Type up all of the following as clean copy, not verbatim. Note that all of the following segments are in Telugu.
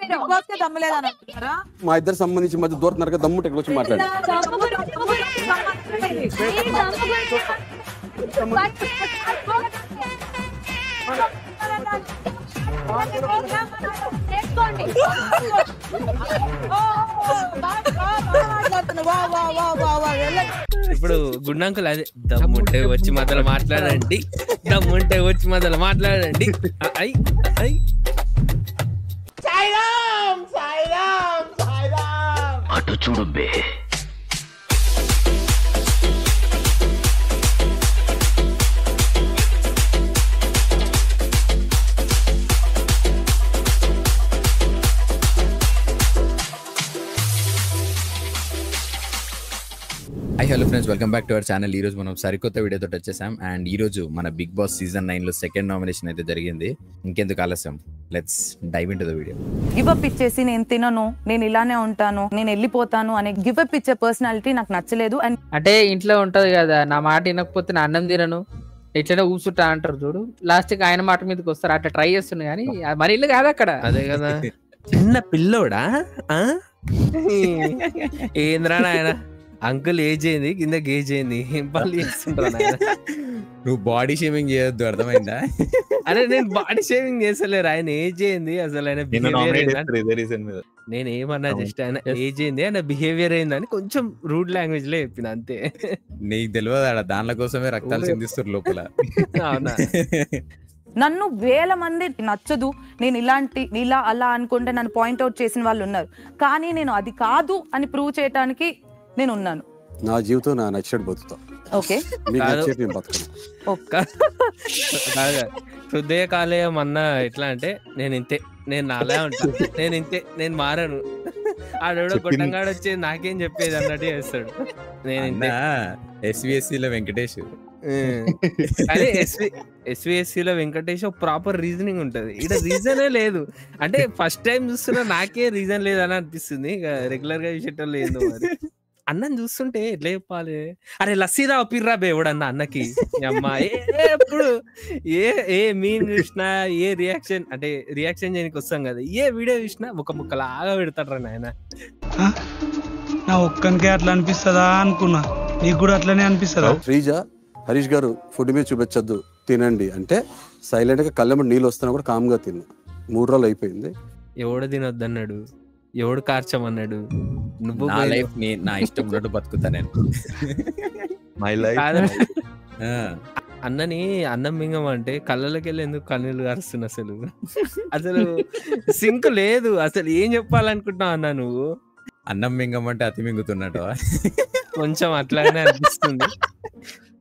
బిగ్ బాస్ కి దమ్ము లేదని అంటున్నారా? మా ఇద్దరు సంబంధించి మధ్య దూరుతున్నారు కదా, దమ్ము టెక్కి వచ్చి మాట్లాడు. ఇప్పుడు గుండంకులు అదే దమ్ముంటే వచ్చి మొదలు మాట్లాడండి, దమ్ముంటే వచ్చి మొదలు మాట్లాడండి. అటు చూడు బే. Hi hello friends, welcome back to our channel. ఈ రోజు మనం సరికొత్త వీడియోతో వచ్చేసాం. అండ్ ఈ రోజు మన బిగ్ బాస్ సీజన్ 9 లో సెకండ్ నామినేషన్ అయితే జరిగింది. ఇంకెందుకు ఆలస్యం, let's dive into the video. Give up ఇచ్చేసి నేను తినను, నేను ఇలానే ఉంటాను, నేను వెళ్ళిపోతాను అనే గివ్ అప్ ఇచ్చే పర్సనాలిటీ నాకు నచ్చలేదు. అండ్ అంటే ఇంట్లో ఉంటది కదా, నా మాట వినకపోతే నా అన్నం తినను, ఇట్లనే ఊసుంటా అంటారు చూడు. లాస్ట్ కి ఆయన మాట మీదకి వస్తారు. అట్లా ట్రై చేస్తున్నా కానీ మన ఇల్లు కాదు అక్కడ. అదే కదా, చిన్న పిల్లోడా ఏంద్రా నాయన, అంకుల్ ఏజ్ అయింది, కింద గేజ్ అయింది, ఏం పనులు చేస్తుంటా. నువ్వు బాడీ షేమింగ్ చేయొద్దు, అర్థమైందా? అరే నేను బాడీ షేవింగ్ చేస్తలేరు, ఆయన ఏజ్ అయింది అసలు, ఆయన నేను ఏమన్నా జస్ట్ ఆయన ఏజ్ అయింది, ఆయన బిహేవియర్ అయిందని కొంచెం రూడ్ లాంగ్వేజ్ లో చెప్పిన అంతే. నీకు తెలియదు ఆడ దానిల కోసమే రక్తాలు చిందిస్తారు లోపల. అవునా? నన్ను వేల మంది నచ్చదు, నేను ఇలా అలా అనుకుంటే నన్ను పాయింట్అవుట్ చేసిన వాళ్ళు ఉన్నారు. కానీ నేను అది కాదు అని ప్రూవ్ చేయడానికి నేను ఉన్నాను. నా జీవితం నా నచ్చినట్టు బతుకుతా. ఓకే, హృదయ కాలేయం అన్న ఎట్లా అంటే, నేను ఇంతే, నేను నాలా ఉంటా, నేను ఇంతే, నేను మారను. ఆడెవడో గొట్టంగాడు వచ్చి నాకేం చెప్పేది అన్నట్టు చేస్తాడు. నేను ఇంతే. SVSC లో వెంకటేష్, అదే SVSC లో వెంకటేష్ ఒక ప్రాపర్ రీజనింగ్ ఉంటది, ఇక్కడ రీజనే లేదు. అంటే ఫస్ట్ టైం చూస్తున్నా నాకే రీజన్ లేదని అనిపిస్తుంది. ఇక రెగ్యులర్ గా చూసేటోళ్ళు ఏందో మరి. అన్నం చూస్తుంటే ఎట్లా చెప్పాలి, అరే లస్సీరా పిర్రా బేవుడన్న అన్నకి అమ్మ ఎప్పుడు ఏ మీన్ చూసినా, ఏ రియాక్షన్ అంటే రియాక్షన్ చేయడానికి వస్తాం కదా, ఏ వీడియో చూసినా ఒక ముక్కలాగా పెడతాడు నాయన. నా ఒక్కనికే అట్లా అనిపిస్తుందా అనుకున్నా, నీకు కూడా అట్లనే అనిపిస్తుందా? శ్రీజ, హరీష్ గారు ఫుడ్ మీద చూపించద్దు, తినండి అంటే సైలెంట్ గా కళ్ళెంబడి నీళ్ళు వస్తున్నా కూడా కామ్గా తిన్నా. 3 రోజులు అయిపోయింది. ఎవడు తినొద్దు అన్నాడు, ఎవడు కార్చమన్నాడు? నువ్వు నా లైఫ్ నా ఇష్టం ఉన్నట్టు బతుకుతా నేను. అన్నని అన్నం మింగమంటే కళ్ళలోకి వెళ్ళి ఎందుకు కన్నీళ్ళు కారుస్తున్నా? అసలు సింక్ లేదు. అసలు ఏం చెప్పాలనుకుంటున్నావు అన్న నువ్వు? అన్నం మింగమంటే అతి మింగుతున్నట్టు కొంచెం అట్లానే అనిపిస్తుంది.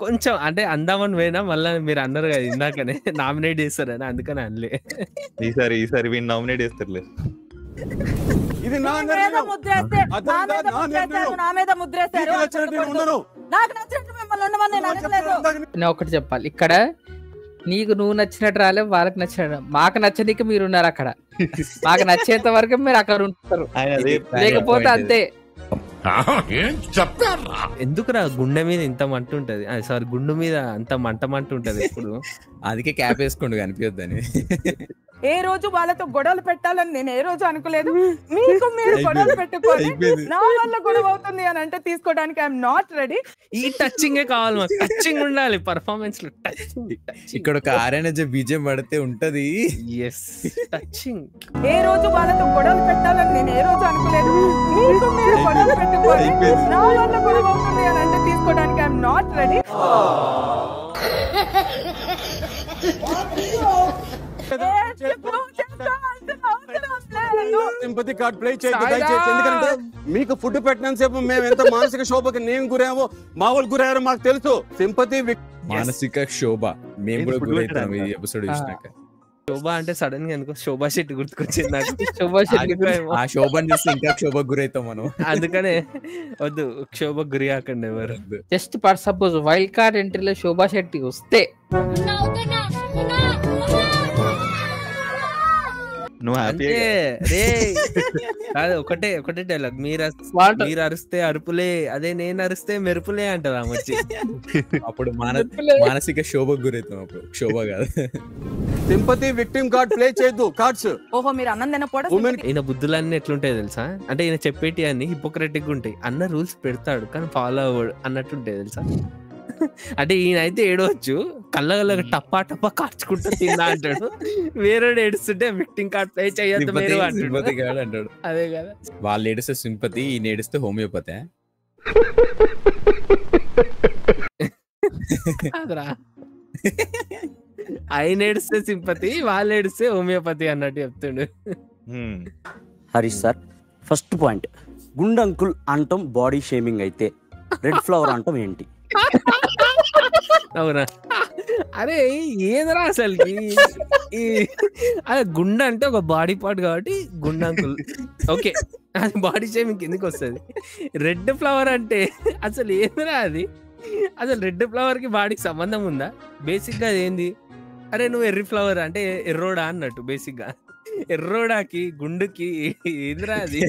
కొంచెం అంటే అందామని పోయినా మళ్ళీ మీరు అన్నారు కదా ఇందాకనే నామినేట్ చేస్తారని, అందుకని అనలే. ఈసారి వీళ్ళు నామినేట్ చేస్తారులే. ఇది నా మీద ముద్రేస్తారు. నాకు నచ్చినట్టు మిమ్మల్ని ఉండమని నేను అనలేదు. నేను ఒకటి చెప్పాలి, ఇక్కడ నీకు నువ్వు నచ్చినట్టు రాలే, వాళ్ళకి నచ్చినట్టు. మాకు నచ్చనీకి మీరు ఉన్నారు అక్కడ, మాకు నచ్చేంత వరకు మీరు అక్కడ ఉంటారు, లేకపోతే అంతే. ఎందుకురా గుండె మీద ఇంత మంట ఉంటది, సారీ గుండు మీద అంత మంట ఉంటది ఎప్పుడు. అందుకే క్యాప్ వేసుకోండి కనిపించొద్దని. ఏ రోజు వాళ్ళతో గొడవలు పెట్టాలని నేను ఏ రోజు అనుకోలేదు. మీకు మీరు గొడవలు పెట్టుకోండి, నా వల్ల గొడవ అవుతుంది అని అంటే తీసుకోవడానికి ఐఎమ్ నాట్ రెడీ. ఈ టచింగ్ కావాలి మాకు, టచింగ్ ఉండాలి పర్ఫార్మెన్స్ లో. ఇక్కడ ఒక ఆర్ఎన్ఎస్ బీజం పడితే ఉంటది. టచింగ్. ఏ రోజు వాళ్ళతో గొడవలు పెట్టాలని నేను ఏ రోజు అనుకోలేదు. మీకు మీరు గొడవలు పెట్టుకోండి, నా వల్ల గొడవ అవుతుంది అని అంటే తీసుకోవడానికి I'm not ready. Sympathy card play చేయొద్దు దయచేసి. ఎందుకంటే మీకు ఫుడ్ పెట్టినంత సేపు మేము ఎంత మానసిక శోభకి నేను గురామో, మా వాళ్ళు గురయ్యారో మాకు తెలుసు. సింపతి మానసిక శోభ మేము కూడా గురవుతాం ఈ ఎపిసోడ్ చూసినాక. శోభ అంటే సడన్ గా ఎందుకో శోభా శెట్టి గుర్తుకొచ్చింది నాకు. ఆ శోభను చూస్తే ఇంకా శోభకు గురవుతాం మనం. అందుకనే వద్దు, శోభకు గురి కాకండి ఎవరు. Just for suppose wild card ఎంట్రీలో శోభా శెట్టి వస్తే నువ్వు హ్యాపీ అంటే రే కాదు ఒకటే డైలాగ్, మీరు అరిస్తే అరుపులే, అదే నేను అరిస్తే మెరుపులే అంటది ఆమె వచ్చి. అప్పుడు మానసిక శోభకు గురవుతాం. అప్పుడు శోభ కాదు. సింపతి విక్టిమ్ కార్డ్ ప్లే చేయొద్దు. కార్డ్స్ ఓహో మీరు అన్నం తినకపోవడం ఈయన బుద్ధులన్నీ ఎట్లుంటాయి తెలుసా, అంటే ఈయన చెప్పేటి అన్ని హిపోక్రటిక్ ఉంటాయి. అన్న రూల్స్ పెడతాడు కానీ ఫాలో అవ్వడు అన్నట్టుంటాయి తెలుసా. అంటే ఈయన అయితే ఏడవచ్చు, కళ్ళ టప్పా టప్పా కార్చుకుంటూ తిన్నా అంటాడు, వేరే ఏడుస్తుంటే విక్టిమ్ కార్డ్ ప్లే చేయొద్దు మీరు అంటాడు. అదే కదా, వాళ్ళు ఏడిస్తే సింపతి, ఈయన ఏడిస్తే హోమియోపతి. అదరా ఆయన ఏడిస్తే సింపతి, వాళ్ళు ఏడిస్తే హోమియోపతి అన్నట్టు చెప్తుండు. హరీష్ సార్, ఫస్ట్ పాయింట్, గుండంకుల్ అంటాం బాడీ షేమింగ్ అయితే, రెడ్ ఫ్లవర్ అంటాం ఏంటి? అవునా? అరే ఏదరా అసలుకి అదే గుండ అంటే ఒక బాడీ పార్ట్ కాబట్టి గుండంకుల్ ఓకే, అది బాడీ షేమింగ్ ఎందుకు వస్తుంది. రెడ్ ఫ్లవర్ అంటే అసలు ఏదరా అది? అసలు రెడ్ ఫ్లవర్ కి బాడీకి సంబంధం ఉందా? బేసిక్ గా ఏంది, అరే నువ్వు ఎర్రి ఫ్లవర్ అంటే ఎర్రోడా అన్నట్టు. బేసిక్ గా ఎర్రోడాకి గుండుకి ఏంద్రా అది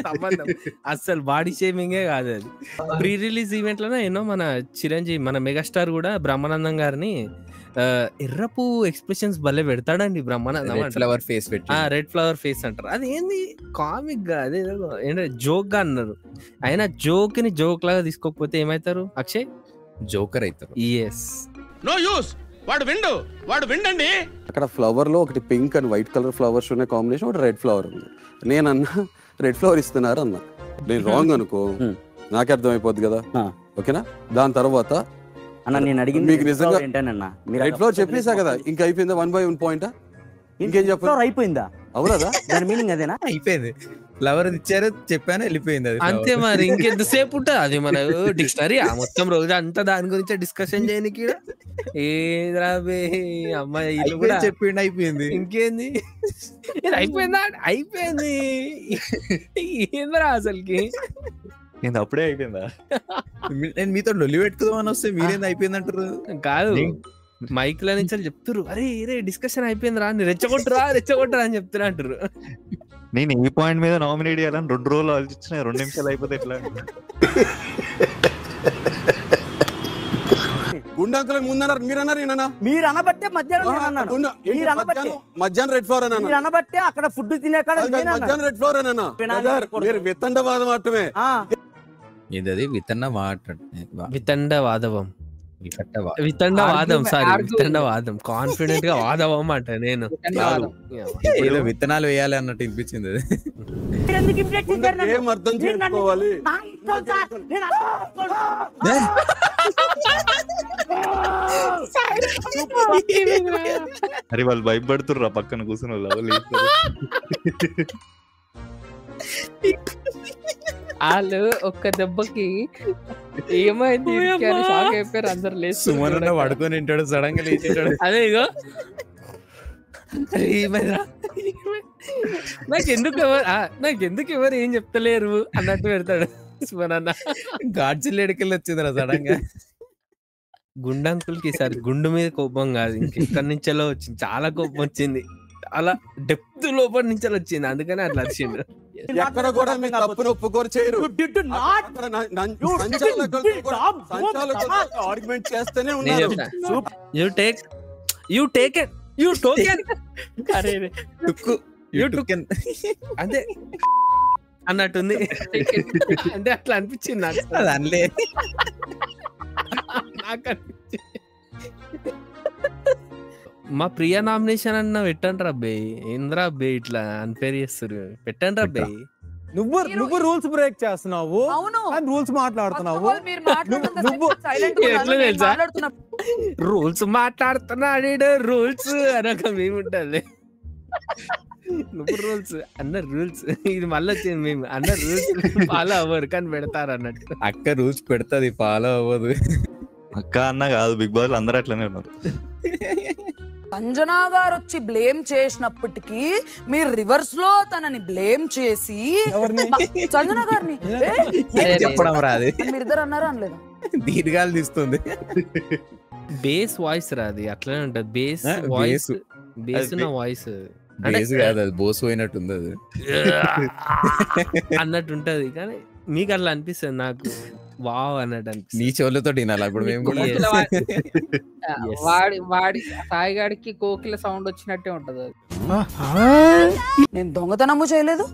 సంబంధం? అసలు బాడీ షేమింగే కాదు అది. ప్రీ రిలీజ్ ఈవెంట్ లోనే ఎన్నో మన చిరంజీవి, మన మెగాస్టార్ కూడా బ్రహ్మానందం గారిని ఎర్రపు ఎక్స్ప్రెషన్స్ భలే పెడతాడండి బ్రహ్మానందం. ఫ్లవర్ ఫేస్ పెట్టి రెడ్ ఫ్లవర్ ఫేస్ అంటారు. అది ఏంది కామిక్ గా, అదే ఏంటంటే జోక్ గా అన్నారు. అయినా జోక్ ని జోక్ లాగా తీసుకోకపోతే ఏమైతారు అక్షయ్? జోకర్ అవుతారు. ఎస్, నో యూస్, వాడు విండండి. అక్కడ ఫ్లవర్ లో ఒకటి pink and white colour flowers ఉన్న కాంబినేషన్, ఒకటి రెడ్ ఫ్లవర్ ఉంది. నేనన్నా రెడ్ ఫ్లవర్ ఇస్తున్నారు అన్నా. నేను రాంగ్ అనుకో, నాకే అర్థం అయిపోద్ది కదా. ఓకేనా? దాని తర్వాత అన్న నేను అడిగింది మీకు నిజంగా ఏంటన్నా, రెడ్ ఫ్లవర్ చెప్పేసా కదా, ఇంకా అయిపోయిందా? 1 by 1 పాయింట్ ఇంకేం చెప్పారు? అయిపోయిందా? అవునదా? దాని మీనింగ్ అదేనా? అయిపోయింది. ఫ్లవర్ ఇచ్చారు, చెప్పాను, వెళ్ళిపోయింది. అది అంతే మరి, ఇంకెంతసేపు ఉంటుంది అది? మన డిక్షనరీ మొత్తం రోజు అంతా దాని గురించి డిస్కషన్ చేయడానికి ఏద్రాబే అమ్మాయి కూడా చెప్పిండి, అయిపోయింది. ఇంకేంది ఇది అయిపోయిందా? అయిపోయింది. ఏంద్రా అసలుకి నేను అప్పుడే అయిపోయిందా? నేను మీతో లొల్లి పెట్టుకుందామని వస్తే మీరేంది అయిపోయింది అంటారు? కాదు, మైక్ లో నుంచి చెప్తారు, అరే రే డిస్కషన్ అయిపోయిందిరా, రెచ్చగొట్టురా అని చెప్తున్నా అంటారు. నేను ఈ పాయింట్ మీద నామినేట్ చేయాలని 2 రోజులు ఆలోచించిన, 2 నిమిషాలు అయిపోతే ఎట్లా? గుండంకుల ముందన్నారు, మీరన్నారు. మీరు అనబట్టే మధ్యాహ్నం మధ్యాహ్నం రెడ్ ఫ్లవర్ అన్నా. మీరు అనబట్టే అక్కడ ఫుడ్ తినే కాడ మధ్యాహ్నం రెడ్ ఫ్లవర్ అన్నా. మీరు వితండవాదం మాత్రమే. ఏదది? వితండవాదం, వితండవాదం, కాన్ఫిడెంట్ గా వాదవం అంట. నేను ఏదో విత్తనాలు వేయాలి అన్నట్టు వినిపించింది. అది ఏం అర్థం చేసుకోవాలి? అరే వాళ్ళు భయపడుతుర్రా పక్కన కూర్చుని వాళ్ళు. వాళ్ళు ఒక్క దెబ్బకి ఏమైంది షాక్ అయిపోయారు అందరు. లేదు సుమన్ పడుకొని ఉంటాడు, సడన్ గా లేచేటాడు. అదే ఇగో నాకెందుకు ఎవరు ఏం చెప్తలేరు అన్నట్టు పెడతాడు సుమన్ అన్న. గాడ్జిల్ ఎడికెళ్ళి వచ్చిందిరా సడన్ గా. గుండంకుల్కి ఈసారి గుండు మీద కోపం కాదు, ఇంకెక్కడి నుంచెలో వచ్చింది. చాలా కోపం వచ్చింది, చాలా డెప్త్ లోపల నుంచి వచ్చింది, అందుకని అట్లా వచ్చిండు. ఎక్కడ కూడా మీకు తప్పును ఒప్పుకోరు చేయరు. ఆర్గ్యుమెంట్ చేస్తేనే ఉన్నారు. అంటే అన్నట్టుంది, అంటే అట్లా అనిపించింది నాకు. అది అనలే, నాకు అనిపించింది. మా ప్రియ నామినేషన్ అన్న పెట్టండి రబ్బే. ఏంద్రా అబ్బే ఇట్లా అన్ఫేర్ చేస్తారు? పెట్టండి రబ్బే. నువ్వు రూల్స్ బ్రేక్ చేస్తున్నావు, రూల్స్ మాట్లాడుతున్నావు. ఎట్లా తెలుసా? రూల్స్ మాట్లాడుతున్నాడు, రూల్స్ అనక మేముంటది. నువ్వు రూల్స్ అన్న రూల్స్, ఇది మళ్ళీ వచ్చింది. మేము అన్న రూల్స్ ఫాలో అవ్వరు కానీ పెడతారు అన్నట్టు. అక్క రూల్స్ పెడతాది, ఫాలో అవ్వదు. అక్క అన్న కాదు, బిగ్ బాస్ అందరూ అట్లనే ఉన్నారు. సంజనా గారు వచ్చి బ్లేమ్ చేసినప్పటికీ మీరు రివర్స్ లో తనని బ్లేమ్ చేసి సంజనా గారిని చెప్పడం రాదు. మీరిద్దరు అన్నారా అనలేదు? దీర్ఘాలు తీస్తుంది. బేస్ వాయిస్ రాది, అట్లనే ఉంటది. బేస్ వాయిస్, బేస్ ఉన్న వాయిస్. బేస్ కాదు అది బోస్ పోయినట్టుంది అది అన్నట్టు ఉంటది. కానీ మీకు అట్లా అనిపిస్తుంది, నాకు వావ్ అన్నట్టు అనిపిస్తుంది. నీ చెవులతో వినాలి అప్పుడు మేము కూడా. వాడి సాయిగాడికి కోకిల సౌండ్ వచ్చినట్టే ఉంటది అది. నేను దొంగతనము చేయలేదు,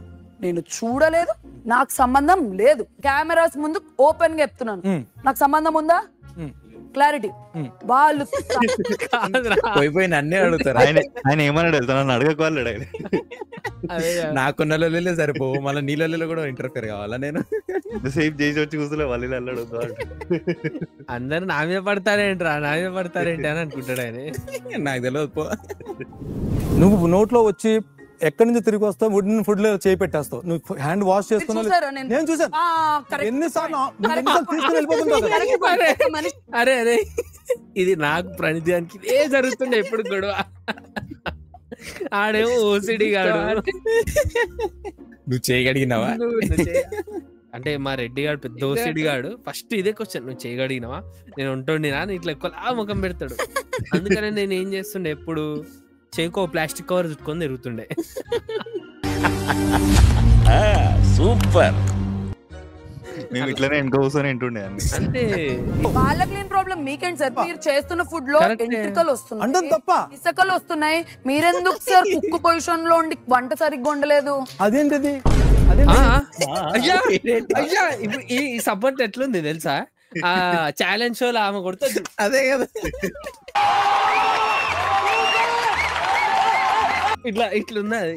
నేను చూడలేదు, నాకు సంబంధం లేదు. కెమెరాస్ ముందు ఓపెన్ గా చెప్తున్నాను, నాకు సంబంధం ఉందా? క్లారిటీ. వాళ్ళు పోయి అన్నీ అడుగుతారు. ఆయన ఏమన్నాడు నన్ను అడగకు వాళ్ళు నాకున్న లొల్లిలే సరిపోవు, మళ్ళీ నీ లొల్లిలో కూడా ఇంటర్ఫియర్ కావాలా? నేను సేఫ్ చేసి వచ్చి కూర్చోలే వాళ్ళు వెళ్ళాడు. అందరు నా మీద పడతారేంట్రా, నా మీద పడతారేంటి అని అనుకుంటాడు ఆయన. నాకు తెలియదు పో. నువ్వు నోట్లో వచ్చి ఎక్కడి నుంచి తిరిగి వస్తావు, వుడెన్ ఫుడ్ లో చేయి పెట్టేస్తావు, నువ్వు హ్యాండ్ వాష్ చేసుకున్నావు. నేను చూసాను ఎన్నిసార్లు తీసుకుని వెళ్ళిపోతుంటావు. అరే అరే ఇది నాకు ప్రణిధానికి ఏ జరుగుతుండే ఎప్పుడు గొడవ. ఆడేమో ఓసిడి గాడు. నువ్వు చేయగలిగినావా అంటే మా రెడ్డి గాడు పెద్ద ఓసిడి గాడు. ఫస్ట్ ఇదే క్వశ్చన్, నువ్వు చేయగలిగినావా, నేను ఉంటుండినా ఇట్లా ఎక్కువ ముఖం పెడతాడు. అందుకనే నేను ఏం చేస్తుండే, ఎప్పుడు చేకో ప్లాస్టిక్ కవర్ చుట్టుకొని తిరుగుతుండే. సూపర్. మేము ఇట్లనే ఇంకో కూర్చొని వింటుండే అంటే వాళ్ళకి లేని ప్రాబ్లం మీకేంటి సార్? మీరు చేస్తున్న ఫుడ్ లో ఎంట్రికలు వస్తున్నాయి, తప్ప ఇసుకలు వస్తున్నాయి, మీరెందుకు సార్ కుక్ పొజిషన్ లో ఉండి వంట సరిగ్గా ఉండలేదు? అదేంటిది? అయ్యా అయ్యా ఇప్పుడు ఈ సపోర్ట్ ఎట్లుంది తెలుసా? ఆ ఛాలెంజ్ షోలో ఆమె కొడుతుంది అదే కదా, ఇట్లా ఇట్లున్నది.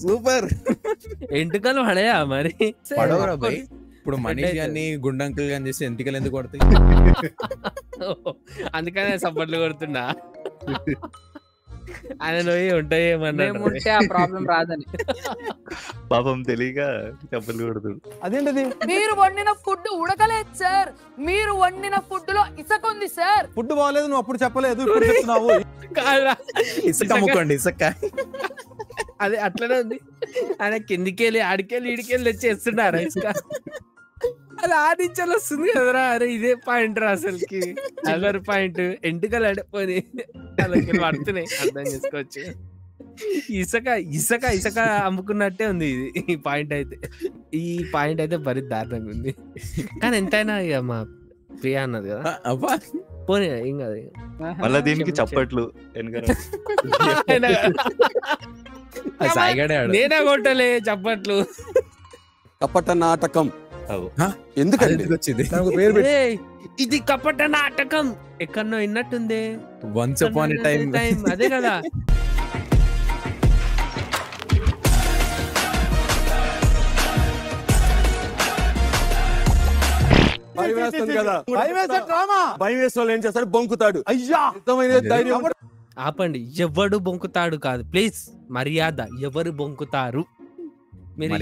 సూపర్. ఎంటుకలు పడయా మరి? పడవరా భయ్. ఇప్పుడు మనీష్ గాని గుండంకులు గాని చేసి ఎంటికలు ఎందుకు కొడతాయి? అందుకనే సపోర్ట్లు కొడుతున్నా. ఆయన ఉంటాయేమన్నా ఆ ప్రాబ్లం రాదని పాపం తెలియక చెప్పలు కొడుతుంది. అదేంటిది? మీరు వండిన ఫుడ్ ఉడకలేదు సార్, మీరు వండిన ఫుడ్ లో ఇసుక ఉంది సార్. ఫుడ్ బాగాలేదు, నువ్వు అప్పుడు చెప్పలేదు, ఇప్పుడు చెప్తున్నావు. ఇసుక అమ్ముకోండి ఇసుక. అదే అట్లనే ఉంది. ఆయన కిందికెళ్ళి ఆడికెళ్ళి ఈడికెళ్ళి తెచ్చేస్తున్నారు ఇసుక. అది ఆడించాలి వస్తుంది కదరా. అరే ఇదే పాయింట్ రా అసలుకి, అదర్ పాయింట్. ఎంటుకలు అడిపోయి అలాగే పడుతున్నాయి, అర్థం చేసుకోవచ్చు. ఇసుక ఇసుక ఇసుక అమ్ముకున్నట్టే ఉంది ఇది. ఈ పాయింట్ అయితే బరి దారుణంగా ఉంది. కానీ ఎంతైనా ఇక మా ప్రియా అన్నది కదా, పోనీ ఏం కాదు. మళ్ళీ దీనికి చప్పట్లు నేనే కొట్టలే చప్పట్లు. కపట నాటకం ఎందుకండి వచ్చింది? ఇది కపట నాటకం ఎక్కడో విన్నట్టుంది. Once upon a time. అదే కదా. భయం వేస్తుంది కదా, భయం వేసే వాళ్ళు ఏం చేస్తాడు, బొంకుతాడు. అయ్యా ధైర్యం. ఆపండి, ఎవడు బొంకుతాడు కాదు ప్లీజ్, మర్యాద. ఎవరు బొంకుతారు? మీరు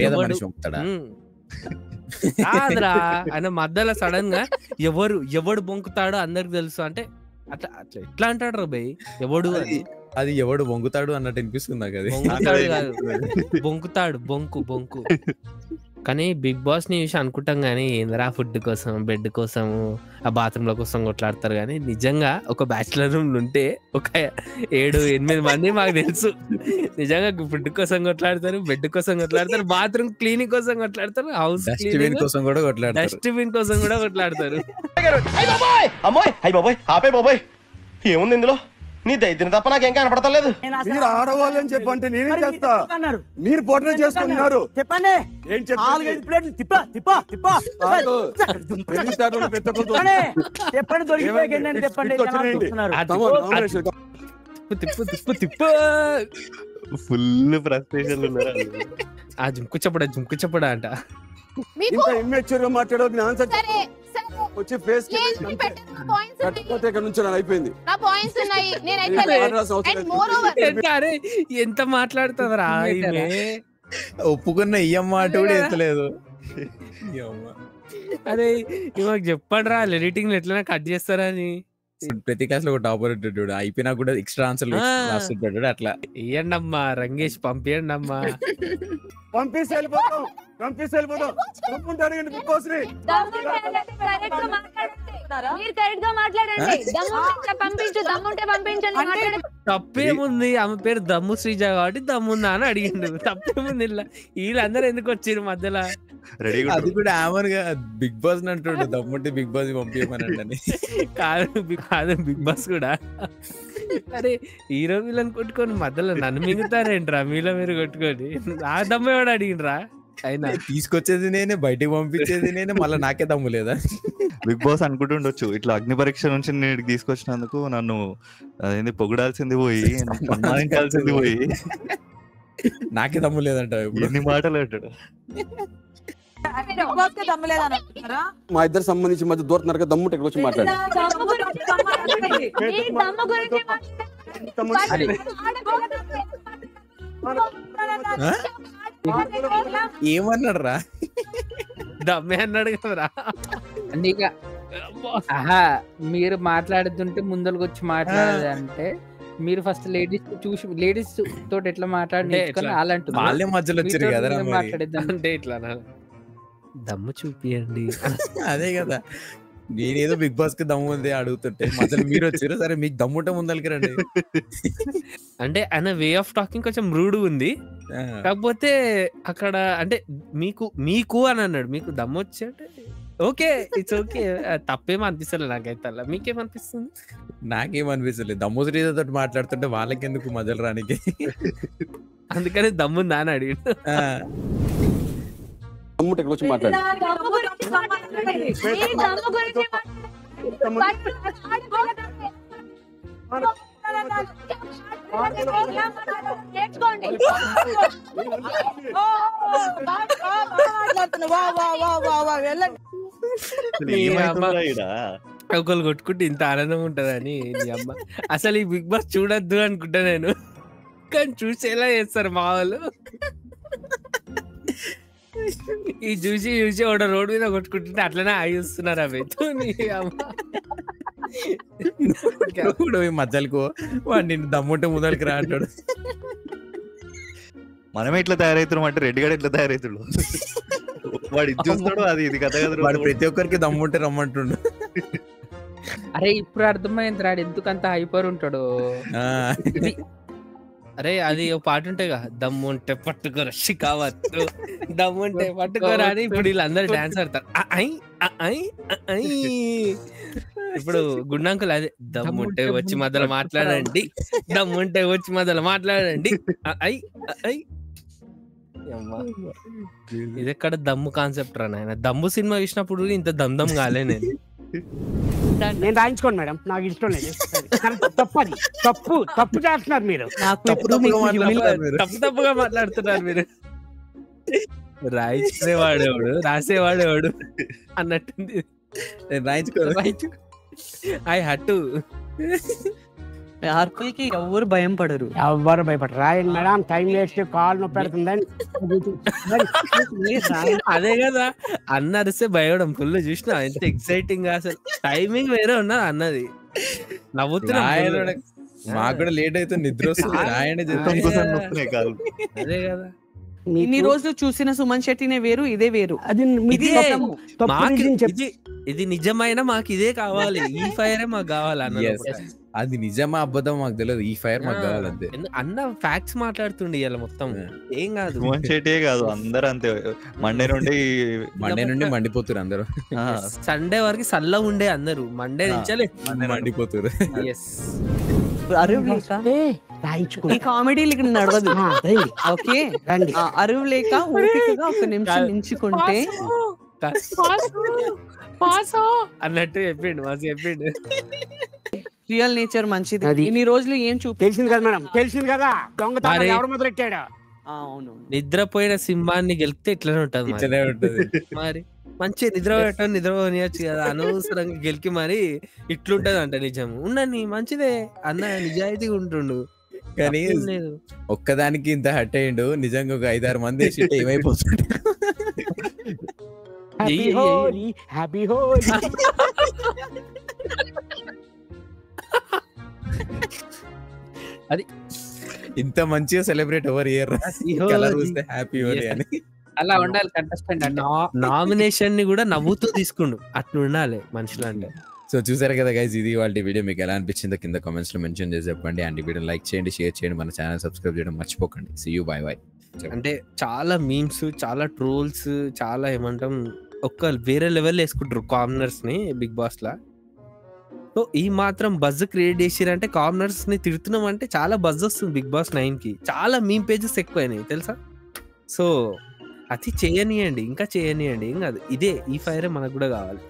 కాదురా. ఆయన మధ్యలో సడన్ గా ఎవడు బొంకుతాడో అందరికి తెలుసు అంటే అట్లా అట్లా ఎట్లా అంటాడు రా భయ్? ఎవడు అది ఎవడు బొంకుతాడు అన్నట్టు అనిపిస్తుంది నాకు. అది బొంకుతాడు కాదు, బొంకుతాడు, బొంకు. కానీ బిగ్ బాస్ ని చూసి అనుకుంటాం గానీ ఏందిరా ఫుడ్ కోసం, బెడ్ కోసం, ఆ బాత్రూమ్ ల కోసం కొట్లాడతారు. కానీ నిజంగా ఒక బ్యాచిలర్ రూమ్ ఉంటే ఒక 7-8 మంది మాకు తెలుసు నిజంగా ఫుడ్ కోసం కొట్లాడతారు, బెడ్ కోసం కొట్లాడతారు, బాత్రూమ్ క్లీనింగ్ కోసం కొట్లాడతారు, హౌస్ డస్ట్బిన్ కోసం కూడా కొట్లాడతారు, డస్ట్బిన్ కోసం కూడా కొట్లాడతారు. ఏముంది ఇందులో? నీ దైత్యం తప్ప నాకేం కనపడతలేదు. మీరు ఆడవాళ్ళని చెప్పంటే నేనేం చేస్తా? మీరు పోటీ చేసుకున్నారు. చెప్పండి. ఏం చెప్పండి? ప్లేట్లు చెప్పండి, దొరికిపోయి చెప్పండి. తిప్పు ఫుల్ ఫ్రస్ట్రేషన్. ఆ జుంకు చెప్పడా అంట. ఇంత ఇమ్మెచ్యూర్ గా మాట్లాడదు. ఆన్సర్ వచ్చి ఫేస్ అయిపోయింది. ఎంత మాట్లాడుతుందిరా ఒప్పుకున్న ఈ మాట కూడా ఎత్తలేదు. అరే ఇవాళ చెప్పండి రా, ఎడిటింగ్ ఎట్లైనా కట్ చేస్తారా అని. ప్రతి క్లాస్ లో ఒక టాపర్ ఉంటాడు, అయిపోయినా కూడా ఎక్స్ట్రా ఆన్సర్ రాస్తుంటాడు. అట్లా ఇయ్యండి అమ్మా, రంగేష్ పంపియండి అమ్మా. పంపిస్తే వెళ్ళిపోతాం. మీరు కరెక్ట్ గా మాట్లాడండి. దమ్ముంటే పంపించండి. తప్పేముంది, ఆమె పేరు దమ్ము శ్రీజ కాబట్టి దమ్ముందా అని అడిగిండు. తప్పేముంది ఇలా? వీళ్ళందరూ ఎందుకు వచ్చిర్రు మధ్యలో? అది కూడా ఆమెనుగా బిగ్ బాస్ అంటుండే దమ్ముంటే బిగ్ బాస్ పంపించమని. కాదు బిగ్ బాస్ కూడా అరే హీరో వీళ్ళని కొట్టుకొని మధ్యలో నన్ను మింగుతారేంట్రా మీలో మీరు కొట్టుకొని? ఆ దమ్ము ఎవడు అడిగినరా? అయినా తీసుకొచ్చేది నేనే, బయటికి పంపించేది నేనే, మళ్ళీ నాకే దమ్ము లేదా? బిగ్ బాస్ అనుకుంటుండొచ్చు ఇట్లా అగ్ని పరీక్ష నుంచి నేను తీసుకొచ్చినందుకు నన్ను అదేంది పొగడాల్సింది పోయి, సన్మానించాల్సింది పోయి, నాకే దమ్ము లేదంట. ఎన్ని మాటలు అంటాడు. మా ఇద్దరు సంబంధించి మధ్య దూరతున్నారు కదా, దమ్ముంటే ఇక్కడ వచ్చి మాట్లాడు. ఏమన్నాడు రా? దమ్మే అన్నాడు కదరా. మీరు మాట్లాడుతుంటే ముందరకు వచ్చి మాట్లాడేది అంటే మీరు ఫస్ట్ లేడీస్ చూసి లేడీస్ తోటి ఎట్లా మాట్లాడి అలాంటి వాళ్ళే మధ్యలో వచ్చారు కదా మాట్లాడేద్దాం అంటే ఇట్లా దమ్ము చూపియండి. అదే కదా, నేనేదో బిగ్ బాస్ కి దమ్ము ఉంది అడుగుతుంటే మధ్యలో మీరు వచ్చారు. సరే మీకు దమ్ముంటే ముందరికి రండి అంటే ఆయన వే ఆఫ్ టాకింగ్ కొంచెం రూడ్ ఉంది. కాకపోతే అక్కడ అంటే మీకు అని అన్నాడు, మీకు దమ్ము వచ్చి అంటే ఓకే ఇట్స్ ఓకే, తప్పేమో అనిపిస్తలేదు నాకైతే. అలా మీకేమనిపిస్తుంది? నాకేమనిపిస్తలేదు, దమ్ము శ్రీజతో మాట్లాడుతుంటే వాళ్ళకి ఎందుకు మధ్యలో రానికి. అందుకని దమ్ముందా అని అడిగాడు. దమ్ముంటే ఇక్కడ వచ్చి మాట్లాడు. ఒకళ్ళు కొట్టుకుంటే ఇంత ఆనందం ఉంటదని అమ్మ. అసలు ఈ బిగ్ బాస్ చూడొద్దు అనుకుంటా నేను, కానీ చూసేలా చేస్తారు మా వాళ్ళు. ఈ చూసి ఒక రోడ్ మీద కొట్టుకుంటుంటే అట్లనే ఆగిస్తున్నారు అవి. మధ్యలకు వాడు నిన్ను దమ్ముంటే ముందరికి రా అంటాడు. మనమే ఇట్లా తయారవుతున్నాం అంటే రెడ్డి గారు ఎట్లా తయారవుతాడు? వాడు ఇది చూస్తాడు, అది ఇది కథ కదా. వాడు ప్రతి ఒక్కరికి దమ్ముంటే రమ్మంటుండు. అరే ఇప్పుడు అర్థమైంది రాడు ఎందుకంత హైపర్ ఉంటాడు. అరే అది ఒక పాట ఉంటాయి కదా, దమ్ముంటే పట్టుకోరా షికావత్తు, దమ్ముంటే పట్టుకోరా అని. ఇప్పుడు వీళ్ళందరూ డాన్స్ ఆడతారు. ఇప్పుడు గుండంకులు అదే, దమ్ముంటే వచ్చి మధ్యలో మాట్లాడండి, దమ్ముంటే వచ్చి మధ్యలో మాట్లాడండి. ఇది ఎక్కడ దమ్ము కాన్సెప్ట్ రా నాయన? దమ్ము సినిమా చూసినప్పుడు ఇంత దమ్ కాలే నేను. నేను రాయించుకోండి మేడం, నాకు ఇష్టం లేదు. తప్పు చేస్తున్నారు మీరు, తప్పుగా మాట్లాడుతున్నారు మీరు. రాయించేవాడేవాడు రాసేవాడేవాడు అన్నట్టుంది. రాయించుకో ఐ హ్యాడ్ టు. ఆర్కులకి ఎవరు భయం పడరు, ఎవరు భయపడరు. రాయండి మేడం, టైం వేస్ట్, కాల్ నొప్పి పెడుతుందని. అదే కదా అన్న అరిస్తే భయపడం ఫుల్. చూసినా ఎంత ఎక్సైటింగ్, అసలు టైమింగ్ వేరే ఉన్నది అన్నది. నవ్వుతున్నా, మాకు కూడా లేట్ అయితే నిద్ర వస్తుంది. అదే కదా, ఇన్ని రోజులు చూసిన సుమన్ శెట్టినే వేరు, ఇదే వేరు. అది ఇది నిజమైన మాకు ఇదే కావాలి, ఈ ఫైరే మాకు కావాలి అన్న. అది నిజమా అబద్ధం మాకు తెలియదు, ఈ ఫైర్ మాకు కావాలి అంతే. అన్న ఫ్యాక్ట్స్ మాట్లాడుతుండే ఇలా మొత్తం. ఏం కాదు, సుమన్ శెట్టే కాదు అందరూ అంతే. మండే నుండి మండిపోతారు అందరూ. సండే వరకు సల్ల ఉండే అందరూ, మండే నుంచి మండిపోతారు. ఈ కామెడీలు ఇక్కడ నడవదు. ఓకే రండి. అరువు లేక ఓపికగా ఒక నిమిషం నించుకుంటే అన్నట్టు చెప్పిండు రియల్ నేచర్ మంచిది. ఇన్ని రోజులు ఏం తెలిసింది కదా మేడం, తెలిసింది కదా దొంగతనం ఎవరు మొదలెట్టాడు. నిద్రపోయిన సింహాన్ని గెలిస్తే ఇట్లనే ఉంటది మరి. మంచి నిద్రపోనియచ్చు కదా, అనవసరంగా గెలికి మరి ఇట్లుంటది అంట. నిజం ఉండని మంచిదే అన్న, నిజాయితీగా ఉంటుండు. కానీ ఒక్కదానికి ఇంత హట్ అయ్యిండు, నిజంగా ఒక 5-6 మంది వేసి ఏమైపోతుంది. అది ఇంత మంచిగా సెలబ్రేట్ ఎవరు ఇయర్ హ్యాపీ హోలీ అని. అలా ఉండాలి కంటెస్టెంట్. నామినేషన్ ని కూడా నవ్వుతూ తీసుకుండు, అట్లా ఉండాలి మనుషులు అంటే. సో చూసారు కదా గైస్, ఇది వాళ్ళ వీడియో. మీకు ఎలా అనిపించిందో కింద కామెంట్స్ లో మెన్షన్ చేసి చెప్పండి. అండ్ ఈ వీడియో లైక్ చేయండి, షేర్ చేయండి, మన ఛానల్ సబ్స్క్రైబ్ చేయడం మర్చిపోకండి. See you, bye bye. అంటే చాలా మీమ్స్, చాలా ట్రోల్స్, చాలా ఏమంటాం ఒక్క వేరే లెవెల్ వేసుకుంటారు కామనర్స్ ని బిగ్ బాస్ లా. సో ఈ మాత్రం బజ్ క్రియేట్ చేసిరంటే కామనర్స్ ని తిడుతున్నాం అంటే చాలా బజ్ వస్తుంది బిగ్ బాస్ 9 కి. చాలా మీమ్ పేజెస్ ఎక్కువైనాయి తెలుసా. సో అది చేయనియండి, ఇంకా చేయనియండి, ఏం కాదు. ఇదే ఈ ఫైరే మనకు కూడా కావాలి.